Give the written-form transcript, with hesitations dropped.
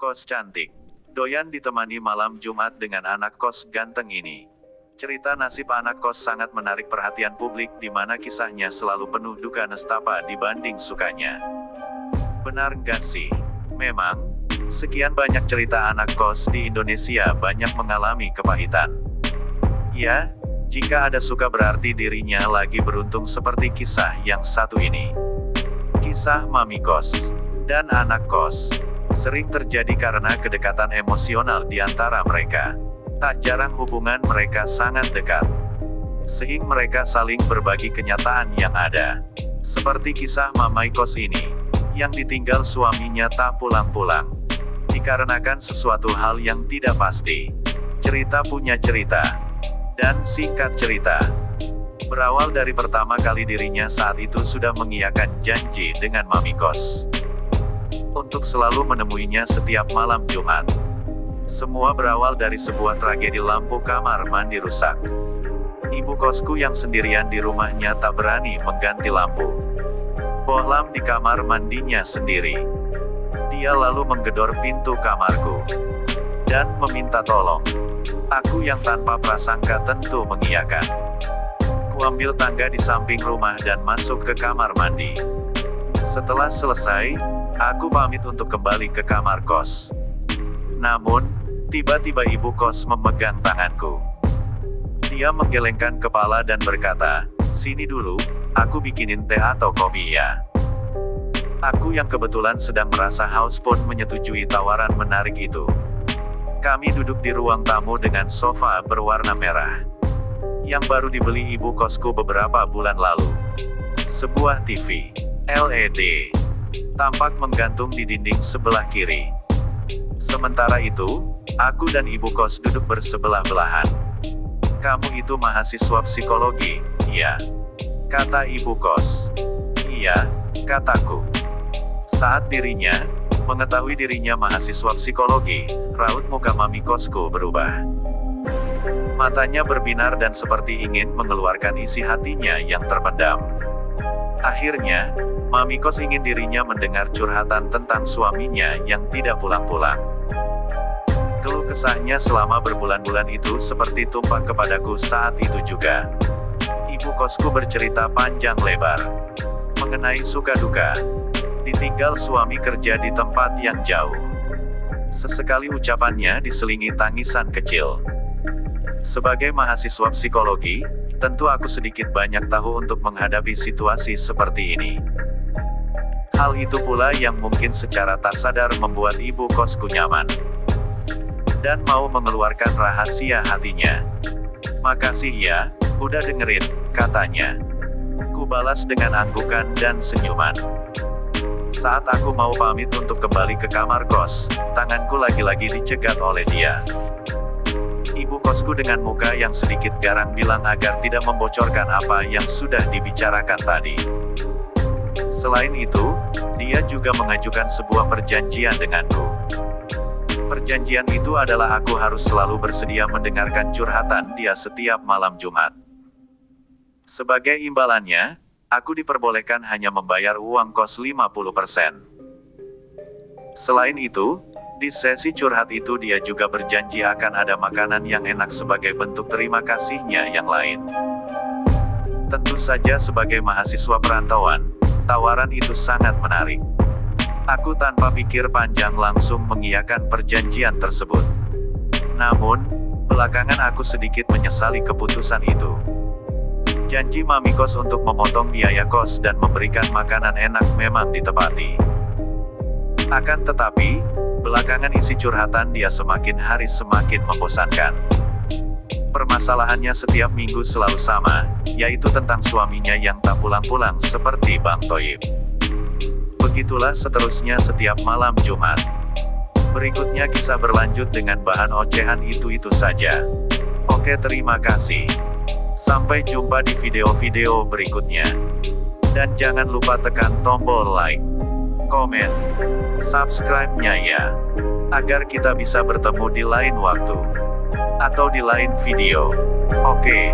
kos cantik. Doyan ditemani malam Jumat dengan anak kos ganteng ini. Cerita nasib anak kos sangat menarik perhatian publik di mana kisahnya selalu penuh duka nestapa dibanding sukanya. Benar nggak sih? Memang, sekian banyak cerita anak kos di Indonesia banyak mengalami kepahitan. Ya, jika ada suka berarti dirinya lagi beruntung seperti kisah yang satu ini. Kisah mami kos dan anak kos sering terjadi karena kedekatan emosional di antara mereka. Tak jarang hubungan mereka sangat dekat, sehingga mereka saling berbagi kenyataan yang ada. Seperti kisah mamai kos ini, yang ditinggal suaminya tak pulang-pulang, dikarenakan sesuatu hal yang tidak pasti. Cerita punya cerita, dan singkat cerita, berawal dari pertama kali dirinya saat itu sudah mengiyakan janji dengan mami kos untuk selalu menemuinya setiap malam Jumat. Semua berawal dari sebuah tragedi lampu kamar mandi rusak. Ibu kosku yang sendirian di rumahnya tak berani mengganti lampu bohlam di kamar mandinya sendiri. Dia lalu menggedor pintu kamarku dan meminta tolong. Aku yang tanpa prasangka tentu mengiyakan. Kuambil tangga di samping rumah dan masuk ke kamar mandi. Setelah selesai, aku pamit untuk kembali ke kamar kos. Namun, tiba-tiba ibu kos memegang tanganku. Dia menggelengkan kepala dan berkata, "Sini dulu, aku bikinin teh atau kopi ya." Aku yang kebetulan sedang merasa haus pun menyetujui tawaran menarik itu. Kami duduk di ruang tamu dengan sofa berwarna merah yang baru dibeli ibu kosku beberapa bulan lalu. Sebuah TV LED tampak menggantung di dinding sebelah kiri. Sementara itu, aku dan ibu kos duduk bersebelah-belahan. "Kamu itu mahasiswa psikologi, iya?" kata ibu kos. "Iya," kataku. Saat dirinya mengetahui dirinya mahasiswa psikologi, raut muka mami kosku berubah. Matanya berbinar dan seperti ingin mengeluarkan isi hatinya yang terpendam. Akhirnya, mami kos ingin dirinya mendengar curhatan tentang suaminya yang tidak pulang-pulang. Keluh kesahnya selama berbulan-bulan itu seperti tumpah kepadaku saat itu juga. Ibu kosku bercerita panjang lebar mengenai suka duka ditinggal suami kerja di tempat yang jauh. Sesekali ucapannya diselingi tangisan kecil. Sebagai mahasiswa psikologi, tentu aku sedikit banyak tahu untuk menghadapi situasi seperti ini. Hal itu pula yang mungkin secara tak sadar membuat ibu kosku nyaman dan mau mengeluarkan rahasia hatinya. "Makasih ya, udah dengerin," katanya. Ku balas dengan anggukan dan senyuman. Saat aku mau pamit untuk kembali ke kamar kos, tanganku lagi-lagi dicegat oleh dia. Ibu kosku dengan muka yang sedikit garang bilang agar tidak membocorkan apa yang sudah dibicarakan tadi. Selain itu, dia juga mengajukan sebuah perjanjian denganku. Perjanjian itu adalah aku harus selalu bersedia mendengarkan curhatan dia setiap malam Jumat. Sebagai imbalannya, aku diperbolehkan hanya membayar uang kos 50%. Selain itu, di sesi curhat itu dia juga berjanji akan ada makanan yang enak sebagai bentuk terima kasihnya yang lain. Tentu saja sebagai mahasiswa perantauan, tawaran itu sangat menarik. Aku tanpa pikir panjang langsung mengiyakan perjanjian tersebut. Namun, belakangan aku sedikit menyesali keputusan itu. Janji mami kos untuk memotong biaya kos dan memberikan makanan enak memang ditepati. Akan tetapi, belakangan isi curhatan dia semakin hari semakin membosankan. Permasalahannya setiap minggu selalu sama, yaitu tentang suaminya yang tak pulang-pulang seperti Bang Toib. Begitulah seterusnya setiap malam Jumat. Berikutnya kisah berlanjut dengan bahan ocehan itu-itu saja. Oke, terima kasih. Sampai jumpa di video-video berikutnya. Dan jangan lupa tekan tombol like, komen, subscribe-nya ya. Agar kita bisa bertemu di lain waktu. Atau di lain video. Oke.